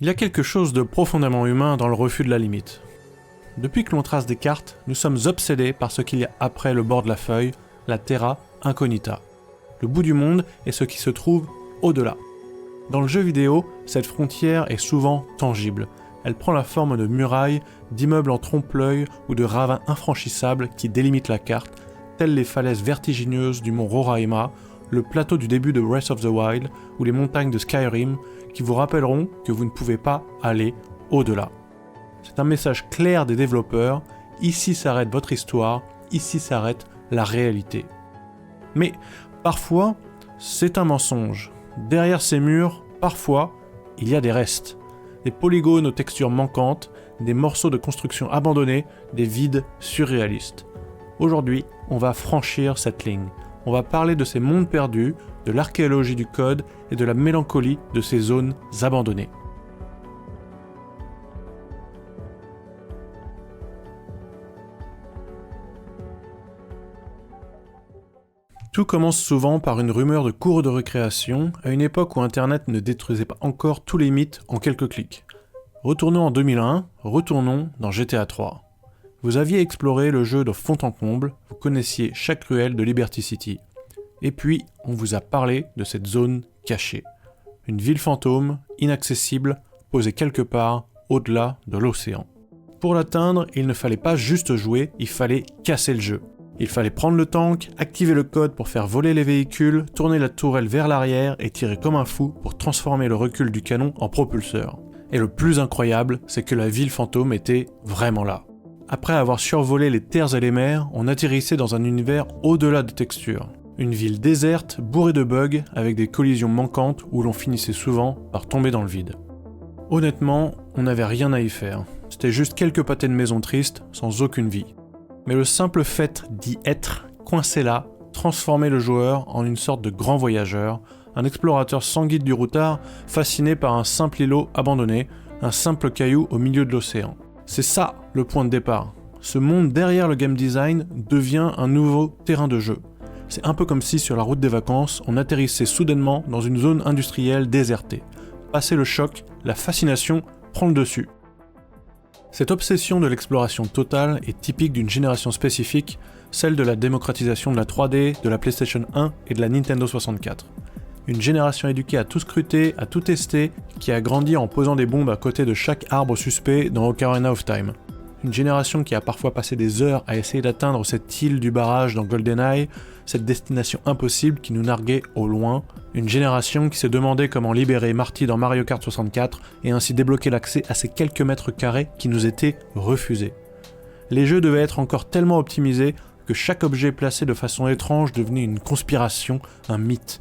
Il y a quelque chose de profondément humain dans le refus de la limite. Depuis que l'on trace des cartes, nous sommes obsédés par ce qu'il y a après le bord de la feuille, la terra incognita. Le bout du monde est ce qui se trouve au-delà. Dans le jeu vidéo, cette frontière est souvent tangible. Elle prend la forme de murailles, d'immeubles en trompe-l'œil ou de ravins infranchissables qui délimitent la carte, telles les falaises vertigineuses du mont Roraima, le plateau du début de Breath of the Wild ou les montagnes de Skyrim qui vous rappelleront que vous ne pouvez pas aller au-delà. C'est un message clair des développeurs, ici s'arrête votre histoire, ici s'arrête la réalité. Mais parfois, c'est un mensonge. Derrière ces murs, parfois, il y a des restes. Des polygones aux textures manquantes, des morceaux de construction abandonnés, des vides surréalistes. Aujourd'hui, on va franchir cette ligne. On va parler de ces mondes perdus, de l'archéologie du code et de la mélancolie de ces zones abandonnées. Tout commence souvent par une rumeur de cours de récréation, à une époque où Internet ne détruisait pas encore tous les mythes en quelques clics. Retournons en 2001, retournons dans GTA 3. Vous aviez exploré le jeu de fond en comble, vous connaissiez chaque ruelle de Liberty City. Et puis, on vous a parlé de cette zone cachée. Une ville fantôme, inaccessible, posée quelque part au-delà de l'océan. Pour l'atteindre, il ne fallait pas juste jouer, il fallait casser le jeu. Il fallait prendre le tank, activer le code pour faire voler les véhicules, tourner la tourelle vers l'arrière et tirer comme un fou pour transformer le recul du canon en propulseur. Et le plus incroyable, c'est que la ville fantôme était vraiment là. Après avoir survolé les terres et les mers, on atterrissait dans un univers au-delà des textures. Une ville déserte, bourrée de bugs, avec des collisions manquantes où l'on finissait souvent par tomber dans le vide. Honnêtement, on n'avait rien à y faire. C'était juste quelques pâtés de maison tristes, sans aucune vie. Mais le simple fait d'y être, coincé là, transformait le joueur en une sorte de grand voyageur, un explorateur sans guide du routard, fasciné par un simple îlot abandonné, un simple caillou au milieu de l'océan. C'est ça le point de départ. Ce monde derrière le game design devient un nouveau terrain de jeu. C'est un peu comme si sur la route des vacances, on atterrissait soudainement dans une zone industrielle désertée. Passé le choc, la fascination prend le dessus. Cette obsession de l'exploration totale est typique d'une génération spécifique, celle de la démocratisation de la 3D, de la PlayStation 1 et de la Nintendo 64. Une génération éduquée à tout scruter, à tout tester, qui a grandi en posant des bombes à côté de chaque arbre suspect dans Ocarina of Time. Une génération qui a parfois passé des heures à essayer d'atteindre cette île du barrage dans GoldenEye, cette destination impossible qui nous narguait au loin. Une génération qui s'est demandé comment libérer Marty dans Mario Kart 64 et ainsi débloquer l'accès à ces quelques mètres carrés qui nous étaient refusés. Les jeux devaient être encore tellement optimisés que chaque objet placé de façon étrange devenait une conspiration, un mythe.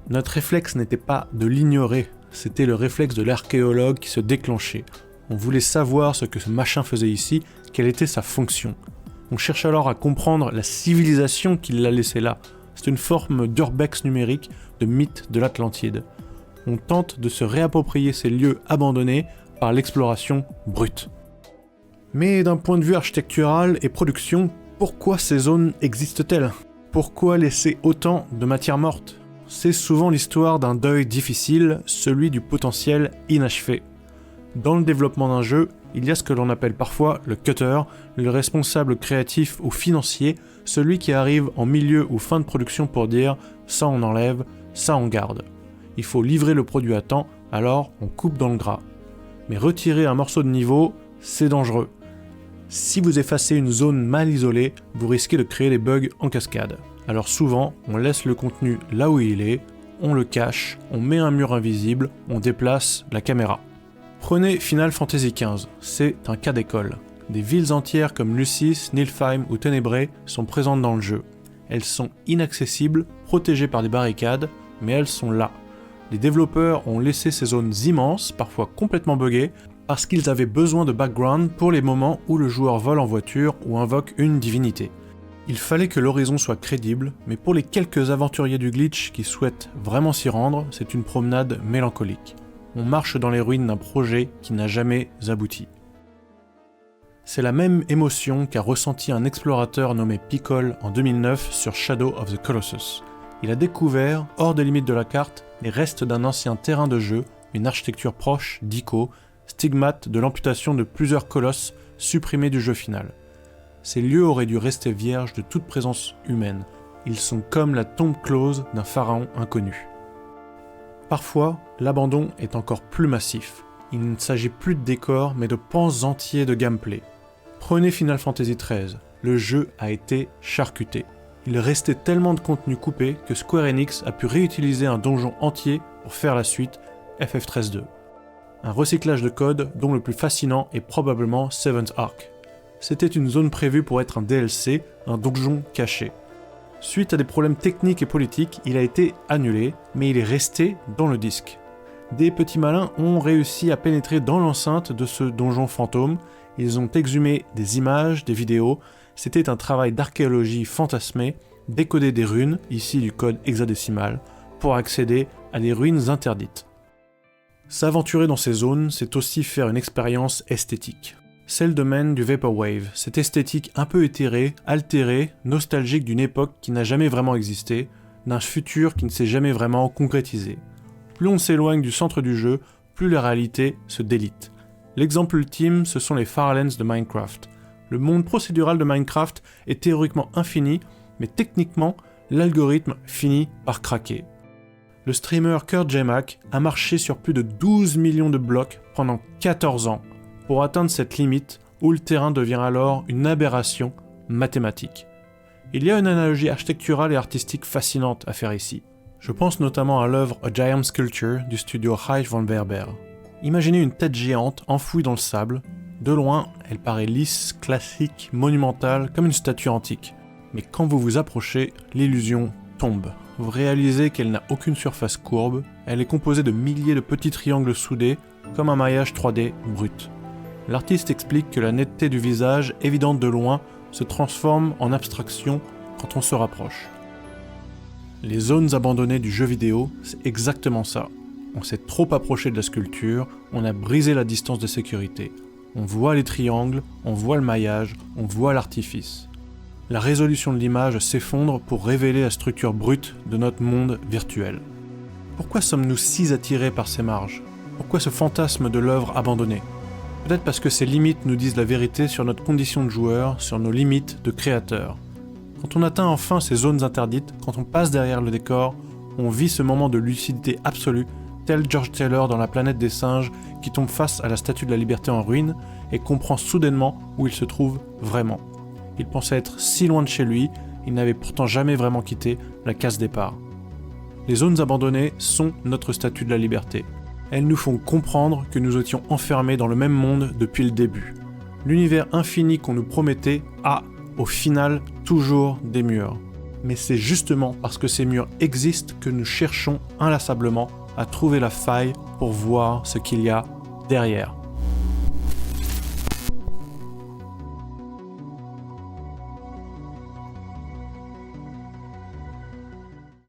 Notre réflexe n'était pas de l'ignorer, c'était le réflexe de l'archéologue qui se déclenchait. On voulait savoir ce que ce machin faisait ici, quelle était sa fonction. On cherche alors à comprendre la civilisation qui l'a laissé là. C'est une forme d'urbex numérique, de mythe de l'Atlantide. On tente de se réapproprier ces lieux abandonnés par l'exploration brute. Mais d'un point de vue architectural et production, pourquoi ces zones existent-elles ? Pourquoi laisser autant de matière morte ? C'est souvent l'histoire d'un deuil difficile, celui du potentiel inachevé. Dans le développement d'un jeu, il y a ce que l'on appelle parfois le cutter, le responsable créatif ou financier, celui qui arrive en milieu ou fin de production pour dire « ça on enlève, ça on garde ». Il faut livrer le produit à temps, alors on coupe dans le gras. Mais retirer un morceau de niveau, c'est dangereux. Si vous effacez une zone mal isolée, vous risquez de créer des bugs en cascade. Alors souvent, on laisse le contenu là où il est, on le cache, on met un mur invisible, on déplace la caméra. Prenez Final Fantasy XV, c'est un cas d'école. Des villes entières comme Lucis, Nilfheim ou Ténébré sont présentes dans le jeu. Elles sont inaccessibles, protégées par des barricades, mais elles sont là. Les développeurs ont laissé ces zones immenses, parfois complètement buggées, parce qu'ils avaient besoin de background pour les moments où le joueur vole en voiture ou invoque une divinité. Il fallait que l'horizon soit crédible, mais pour les quelques aventuriers du glitch qui souhaitent vraiment s'y rendre, c'est une promenade mélancolique. On marche dans les ruines d'un projet qui n'a jamais abouti. C'est la même émotion qu'a ressenti un explorateur nommé Picol en 2009 sur Shadow of the Colossus. Il a découvert, hors des limites de la carte, les restes d'un ancien terrain de jeu, une architecture proche d'Ico, stigmate de l'amputation de plusieurs colosses supprimés du jeu final. Ces lieux auraient dû rester vierges de toute présence humaine. Ils sont comme la tombe close d'un pharaon inconnu. Parfois, l'abandon est encore plus massif. Il ne s'agit plus de décors, mais de pans entiers de gameplay. Prenez Final Fantasy XIII, le jeu a été charcuté. Il restait tellement de contenu coupé que Square Enix a pu réutiliser un donjon entier pour faire la suite FF13-2. Un recyclage de code dont le plus fascinant est probablement Seventh Arc. C'était une zone prévue pour être un DLC, un donjon caché. Suite à des problèmes techniques et politiques, il a été annulé, mais il est resté dans le disque. Des petits malins ont réussi à pénétrer dans l'enceinte de ce donjon fantôme, ils ont exhumé des images, des vidéos, c'était un travail d'archéologie fantasmé, décoder des runes, ici du code hexadécimal, pour accéder à des ruines interdites. S'aventurer dans ces zones, c'est aussi faire une expérience esthétique. C'est le domaine du Vaporwave, cette esthétique un peu éthérée, altérée, nostalgique d'une époque qui n'a jamais vraiment existé, d'un futur qui ne s'est jamais vraiment concrétisé. Plus on s'éloigne du centre du jeu, plus la réalité se délite. L'exemple ultime, ce sont les Farlands de Minecraft. Le monde procédural de Minecraft est théoriquement infini, mais techniquement, l'algorithme finit par craquer. Le streamer KurtJMac a marché sur plus de 12 millions de blocs pendant 14 ans pour atteindre cette limite où le terrain devient alors une aberration mathématique. Il y a une analogie architecturale et artistique fascinante à faire ici. Je pense notamment à l'œuvre A Giant Sculpture du studio Reich von Werber. Imaginez une tête géante enfouie dans le sable. De loin, elle paraît lisse, classique, monumentale, comme une statue antique. Mais quand vous vous approchez, l'illusion tombe. Vous réalisez qu'elle n'a aucune surface courbe, elle est composée de milliers de petits triangles soudés, comme un maillage 3D brut. L'artiste explique que la netteté du visage, évidente de loin, se transforme en abstraction quand on se rapproche. Les zones abandonnées du jeu vidéo, c'est exactement ça. On s'est trop approché de la sculpture, on a brisé la distance de sécurité. On voit les triangles, on voit le maillage, on voit l'artifice. La résolution de l'image s'effondre pour révéler la structure brute de notre monde virtuel. Pourquoi sommes-nous si attirés par ces marges ? Pourquoi ce fantasme de l'œuvre abandonnée ? Peut-être parce que ces limites nous disent la vérité sur notre condition de joueur, sur nos limites de créateur. Quand on atteint enfin ces zones interdites, quand on passe derrière le décor, on vit ce moment de lucidité absolue, tel George Taylor dans La planète des singes qui tombe face à la statue de la liberté en ruine et comprend soudainement où il se trouve vraiment. Il pensait être si loin de chez lui, il n'avait pourtant jamais vraiment quitté la case départ. Les zones abandonnées sont notre statue de la liberté. Elles nous font comprendre que nous étions enfermés dans le même monde depuis le début. L'univers infini qu'on nous promettait a, au final, toujours des murs. Mais c'est justement parce que ces murs existent que nous cherchons inlassablement à trouver la faille pour voir ce qu'il y a derrière.